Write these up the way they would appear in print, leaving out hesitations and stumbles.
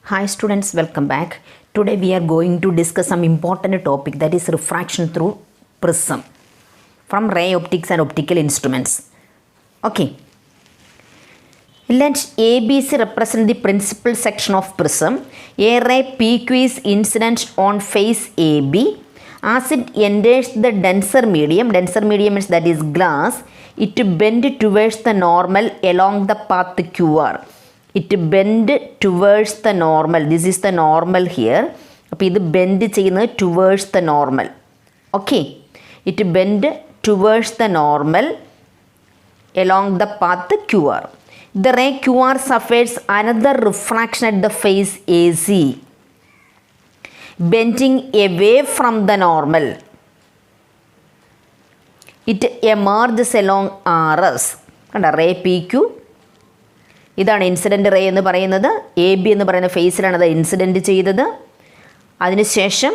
Hi students, welcome back. Today we are going to discuss some important topic, that is refraction through prism from ray optics and optical instruments. Okay. Let ABC represent the principal section of prism. A ray PQ is incident on face AB. As it enters the denser medium means that is glass, it bends towards the normal along the path QR. It bend towards the normal. This is the normal here. അപ്പോൾ ഇത് bend ചെയ്യുന്നത് towards the normal. Okay, it bend towards the normal along the path QR. The ray QR suffers another refraction at the face AC, bending away from the normal. It emerges along RS. കണ്ട, ray PQ, ഇതാണ് incident ray എന്ന് പറയുന്നത്. A B എന്ന് പറയുന്ന ഫേസിലാണ് അത് incident ചെയ്തത്. അതിനുശേഷം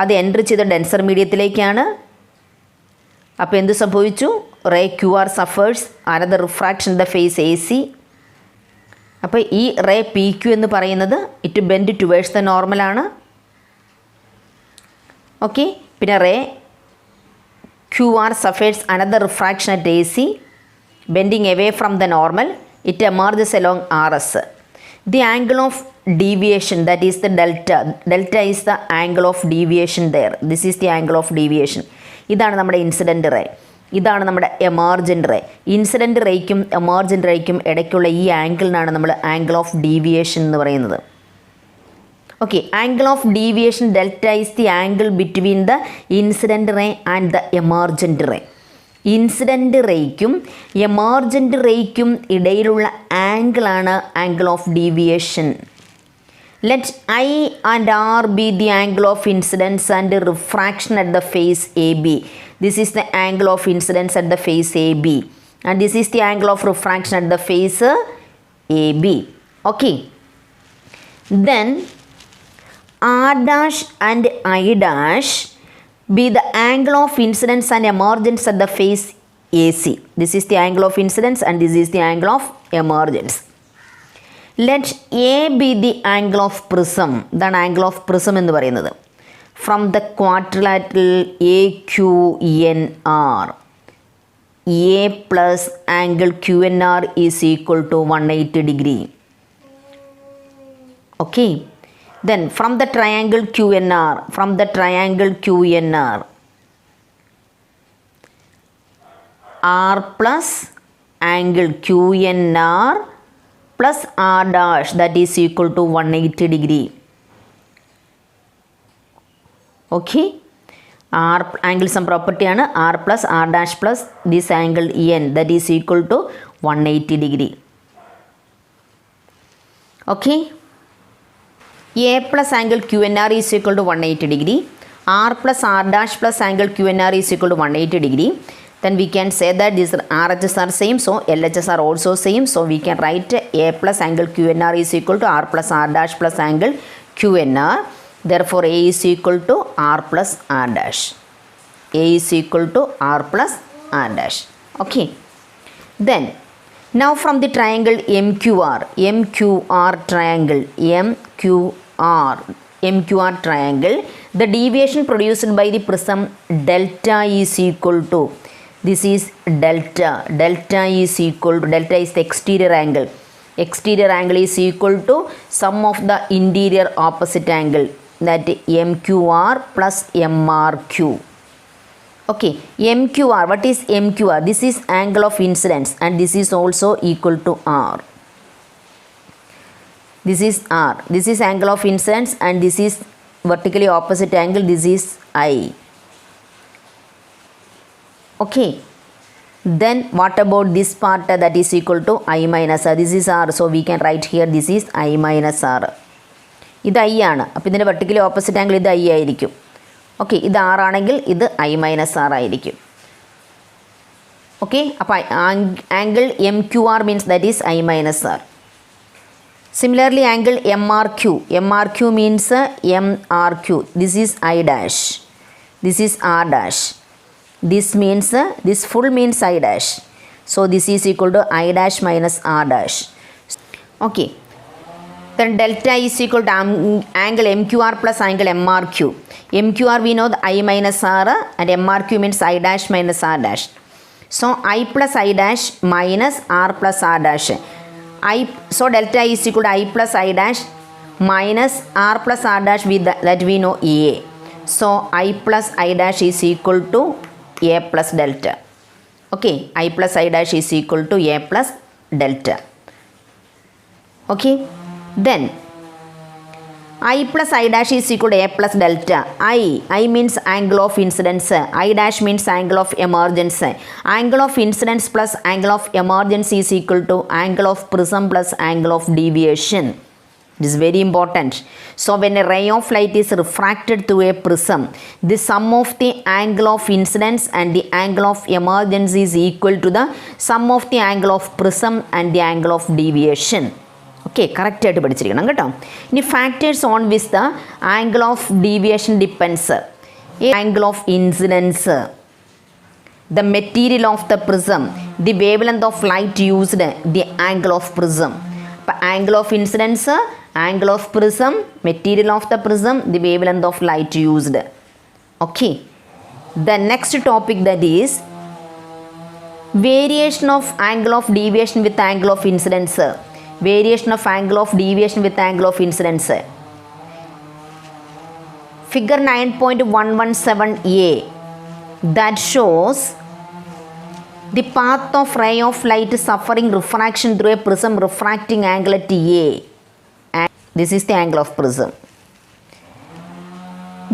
അത് എൻട്രി ചെയ്ത ഡെൻസർ മീഡിയത്തിലേക്കാണ്. അപ്പോൾ എന്ത് സംഭവിച്ചു? Ray Q R suffers another refraction the face A C. അപ്പോൾ ഈ റേ പി ക്യു എന്ന് പറയുന്നത് ഇറ്റ് ബെൻഡ് ടുവേഴ്സ് ദ നോർമലാണ്. ഓക്കെ, പിന്നെ ray Q R suffers another refraction at A C, bending away from the normal. It emerges along RS. The angle of deviation, that is the delta. Delta is the angle of deviation there. This is the angle of deviation. ഇതാണ് നമ്മുടെ incident ray, ഇതാണ് നമ്മുടെ emergent ray. Incident റേക്കും emergent റേക്കും ഇടയ്ക്കുള്ള ഈ ആംഗിളിനാണ് നമ്മൾ ആംഗിൾ ഓഫ് ഡീവിയേഷൻ എന്ന് പറയുന്നത്. Okay, angle of deviation delta is the angle between the incident ray and the emergent ray. Incident റേക്കും എമർജൻറ്റ് റേക്കും ഇടയിലുള്ള ആംഗിളാണ് angle of deviation. Let I and R be the angle of incidence and refraction at the face A B. This is the angle of incidence at the face A B and this is the angle of refraction at the face A B. Okay, then R dash and I dash be the angle of incidence and emergence at the face AC. This is the angle of incidence and this is the angle of emergence. Let A be the angle of prism. That angle of prism എന്ന് പറയുന്നത് from the quadrilateral AQNR. A plus angle QNR is equal to 180 degree. Okay. Then from the triangle QNR, R plus angle QNR plus R dash, that is equal to 180 degree. Okay, R angle some property ആണ്. R plus R dash plus this angle N, that is equal to 180 degree. Okay, A plus angle QNR is equal to 180 degree. R plus R dash plus angle QNR is equal to 180 degree. Then we can say that these RHS are same, so LHS are also same. So we can write A plus angle QNR is equal to R plus R dash plus angle QNR. Therefore A is equal to R plus R dash. A is equal to R plus R dash. Okay. Then now from the triangle MQR triangle, MQR triangle, the deviation produced by the prism delta is equal to, this is delta is equal to, delta is the exterior angle is equal to sum of the interior opposite angle, that MQR plus MRQ. Okay, MQR, what is MQR? This is angle of incidence and this is also equal to R. This is R. This is angle of incidence and this is vertically opposite angle, this is I. Okay, then what about this part that is equal to I minus R? This is R, so we can write here this is I minus R. ഇത് I ആണ്. അപ്പോൾ ഇതിൻ്റെ vertically opposite angle ഇത് I ആയിരിക്കും. Okay, ഇത് R ആണെങ്കിൽ ഇത് I minus R ആയിരിക്കും. ഓക്കെ, അപ്പോൾ angle MQR means that is I minus R. Similarly, angle MRQ means MRQ. This is I dash. This is R dash. This means, this full means I dash. So this is equal to I dash minus R dash. Okay. then delta is equal to angle MQR plus angle MRQ. MQR we know the I minus R and MRQ means I dash minus R dash. So I plus I dash minus R plus R dash. So delta is equal to I plus I dash minus R plus R dash with that we know A. So I plus I dash is equal to A plus delta. Okay, I plus I dash is equal to A plus delta. Okay, then I plus I dash is equal to A plus delta. I means angle of incidence. I dash means angle of emergence. Angle of incidence plus angle of emergence is equal to angle of prism plus angle of deviation. It is very important. So when a ray of light is refracted through a prism, the sum of the angle of incidence and the angle of emergence is equal to the sum of the angle of prism and the angle of deviation. Okay, correct ആയിട്ട് പഠിച്ചിരിക്കണം കേട്ടോ. ഇനി factors on which the angle of deviation depends. Angle of incidents, the material of the prism, the wavelength of light used, the angle of prism. Angle of incidence, angle of prism, material of the prism, the wavelength of light used. Okay, the next topic that is variation of angle of deviation with angle of incidence. Variation of angle of deviation with angle of incidence. Figure 9.117a that shows the path of ray of light suffering refraction through a prism refracting angle at A. And this is the angle of prism.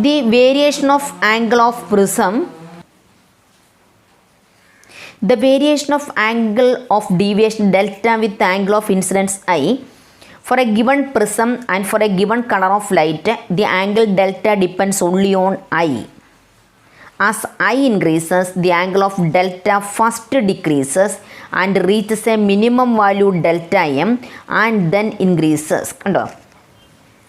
The variation of angle of prism, the variation of angle of deviation delta with the angle of incidence I for a given prism and for a given color of light, the angle delta depends only on I. As I increases, the angle of delta first decreases and reaches a minimum value delta m and then increases.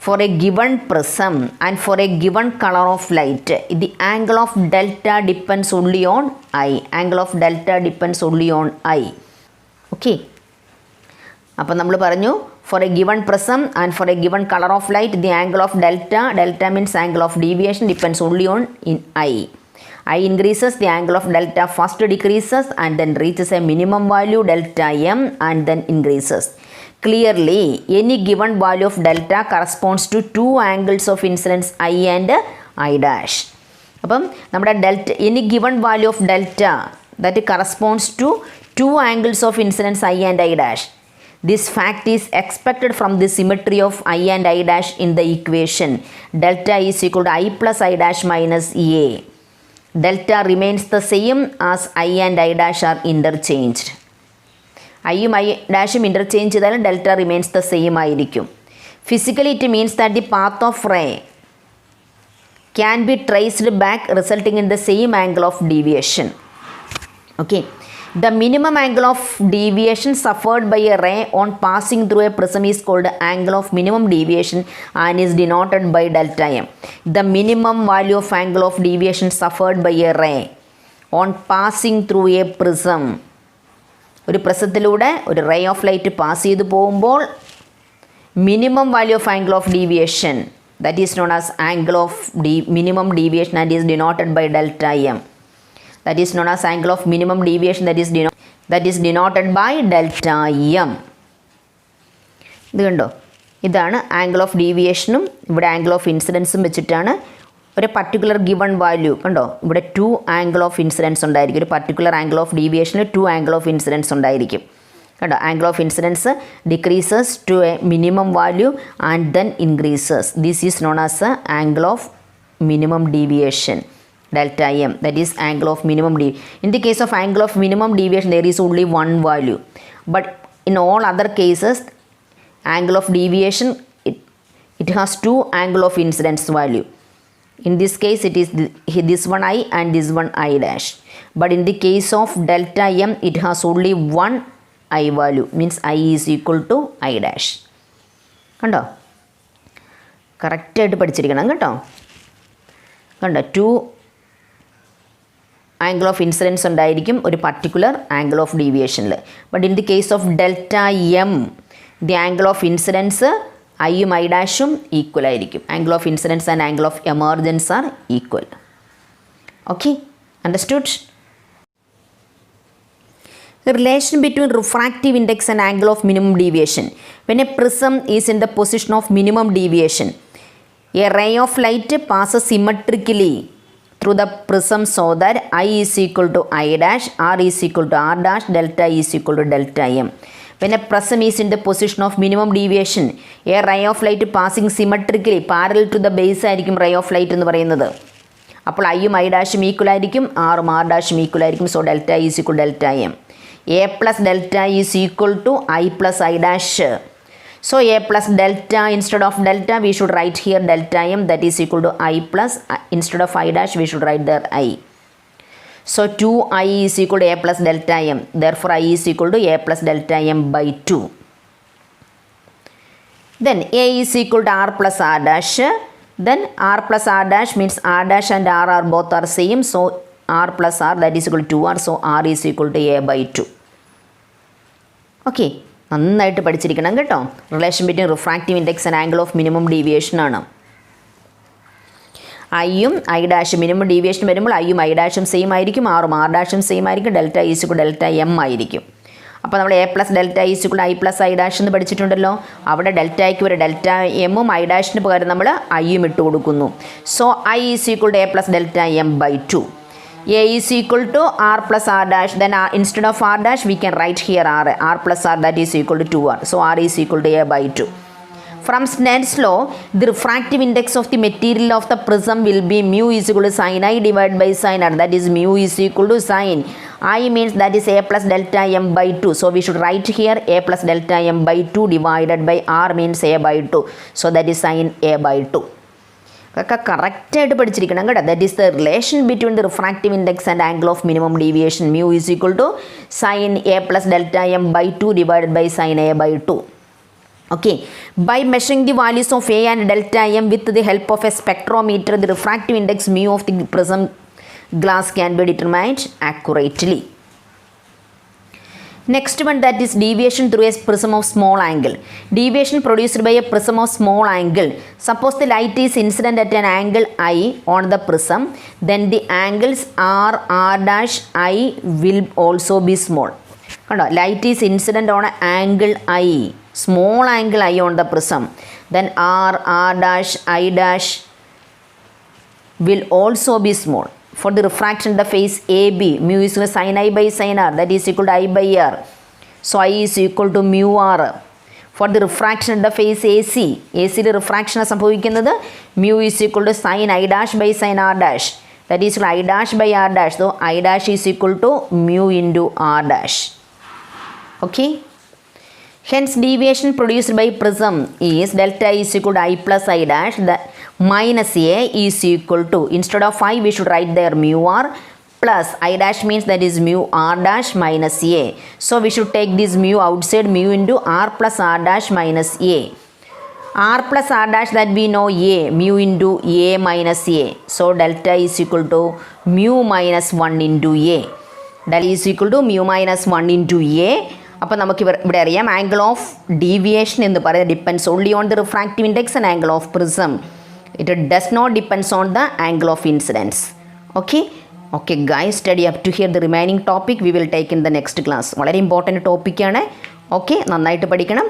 For a given prism and for a given color of light, the angle of delta depends only on I. Angle of delta depends only on I. Okay. അപ്പോൾ നമ്മൾ പറഞ്ഞു for a given prism and for a given color of light, the angle of delta means angle of deviation, depends only on I. I increases, the angle of delta first decreases and then reaches a minimum value delta m and then increases. Clearly, any given value of delta corresponds to two angles of incidence I and I dash. അപ്പം നമ്മുടെ any given value of delta that corresponds to two angles of incidence I and I dash. This fact is expected from the symmetry of I and I dash in the equation delta is equal to I plus I dash minus A. Delta remains the same as I and I dash are interchanged. ഐയും I ഡാഷും interchange ചെയ്താലും delta remains the same ആയിരിക്കും. Physically it means that the path of ray can be traced back resulting in the same angle of deviation. Okay, the minimum angle of deviation suffered by a ray on passing through a prism is called angle of minimum deviation and is denoted by delta m. The minimum value of angle of deviation suffered by a ray on passing through a prism, ഒരു പ്രസത്തിലൂടെ ഒരു ray of light pass ചെയ്ത് പോകുമ്പോൾ minimum value of angle of deviation that is known as angle of minimum deviation and is denoted by delta M. That is known as angle of minimum deviation that is denoted by delta m. ഇത് കണ്ടോ, ഇതാണ് angle of ഡീവിയേഷനും ഇവിടെ angle of ഇൻസിഡൻസും വെച്ചിട്ടാണ് ഒരു particular given value. കണ്ടോ, ഇവിടെ 2 angle of incidence ഉണ്ടായിരിക്കും. ഒരു പർട്ടിക്കുലർ ആംഗിൾ ഓഫ് ഡീവിയേഷനിൽ 2 ആംഗിൾ ഓഫ് ഇൻസിഡൻസ് ഉണ്ടായിരിക്കും. കണ്ടോ, angle of incidence decreases to a minimum value and then increases. This is known as a angle of minimum deviation, delta m, that is angle of minimum deviation. In the case of angle of minimum deviation, there is only one value, but in all other cases, angle of deviation, it has two angle of incidence value. In this case, it is this one I and this one I dash, but in the case of delta m, it has only one I value, means I is equal to I dash. കണ്ടോ, കറക്റ്റായിട്ട് പഠിച്ചിരിക്കണം കേട്ടോ. കണ്ടോ, 2 angle of incidence ഉണ്ടായിരിക്കും ഒരു particular angle of ഡീവിയേഷനിൽ. But in the case of delta M, the angle of incidence ഐയും I ഡാഷും ഈക്വൽ ആയിരിക്കും. Angle of incidence and angle of emergence are equal. Okay, understood? The relation between refractive index and angle of minimum deviation. When a prism is in the position of minimum deviation, a ray of light passes symmetrically through the prism so that I is equal to I dash, R is equal to R dash, delta E is equal to delta M. When a prism is in the position of minimum deviation, a ray of light passing symmetrically parallel to the base ആയിരിക്കും ray of light എന്ന് പറയുന്നത്. അപ്പോൾ ഐയും I ഡാഷും equal ആയിരിക്കും, ആറും R ഡാഷും equal ആയിരിക്കും. So delta is equal delta M. A plus delta is equal to I plus I dash. So A plus delta, instead of delta we should write here delta M, that is equal to I plus, instead of I dash we should write there I. So 2I is equal to A plus delta M. Therefore I is equal to A plus delta M by 2. Then A is equal to R plus R dash. Then R plus R dash means R dash and R are both are same. So R plus R, that is equal to 2R. So R is equal to A by 2. Okay, നന്നായിട്ട് പഠിച്ചിരിക്കണം കേട്ടോ. Relation between refractive index and angle of minimum deviation ആണ്. ഐയും I ഡാഷും minimum deviation വരുമ്പോൾ ഐയും I ഡാഷും same ആയിരിക്കും, ആറും R ഡാഷും same ആയിരിക്കും, ഡെൽറ്റ ഈസിക്വൽ ഡെൽറ്റ എം ആയിരിക്കും. അപ്പോൾ നമ്മൾ A plus delta is equal I plus I dash എന്ന് പഠിച്ചിട്ടുണ്ടല്ലോ. അവിടെ ഡെൽറ്റയ്ക്ക് ഒരു ഡെൽറ്റ എമ്മും ഐ ഡാഷിന് പകരം നമ്മൾ ഐയും ഇട്ട് കൊടുക്കുന്നു. So I is equal to A plus delta M by 2. A is equal to R plus R dash, then instead of R dash we can write here R plus R, that is equal to 2R. So R is equal to A by 2. From Snell's law, the refractive index of the material of the prism will be mu is equal to sin I divided by sin R, that is mu is equal to sin I means that is A plus delta M by 2. So we should write here A plus delta M by 2 divided by R means A by 2. So that is sin A by 2. ഒക്കെ കറക്റ്റായിട്ട് പഠിച്ചിരിക്കണം കേട്ടോ. That is the relation between the refractive index and angle of minimum deviation. Mu is equal to sine A plus delta M by 2 divided by sine A by 2. Okay, by measuring the values of A and delta M with the help of a spectrometer, the refractive index mu of the prism glass can be determined accurately. Next one, that is deviation through a prism of small angle. Deviation produced by a prism of small angle. Suppose the light is incident at an angle I on the prism, then the angles R, R dash I will also be small. Light is incident on an angle I, small angle I on the prism, then R, R dash I dash will also be small. For the refraction the phase AB, mu is equal to sin I by sin R, that is equal to I by R. So I is equal to mu R. For the refraction the phase AC, AC the refraction സംഭവിക്കുന്നത് mu is equal to sin I dash by sin R dash, that is equal to I dash by R dash. So I dash is equal to mu into R dash. Okay. Hence deviation produced by prism is delta is equal to I plus I dash, that minus A is equal to, instead of I we should write there mu R plus I dash means that is mu R dash minus A. So we should take this mu outside, mu into R plus R dash minus A. R plus R dash that we know A, mu into A minus A. So delta is equal to mu minus 1 into A. Delta is equal to mu minus 1 into A. അപ്പോൾ നമുക്ക് ഇവിടെ അറിയാം angle of deviation എന്ന് പറയുന്നത് depends only on the refractive index and angle of prism. It does not depends on the angle of incidence. Okay okay guys, study up to here the remaining topic we will take in the next class. വളരെ important ടോപ്പിക്കാണ്. Okay, നന്നായിട്ട് പഠിക്കണം.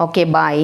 Okay, by.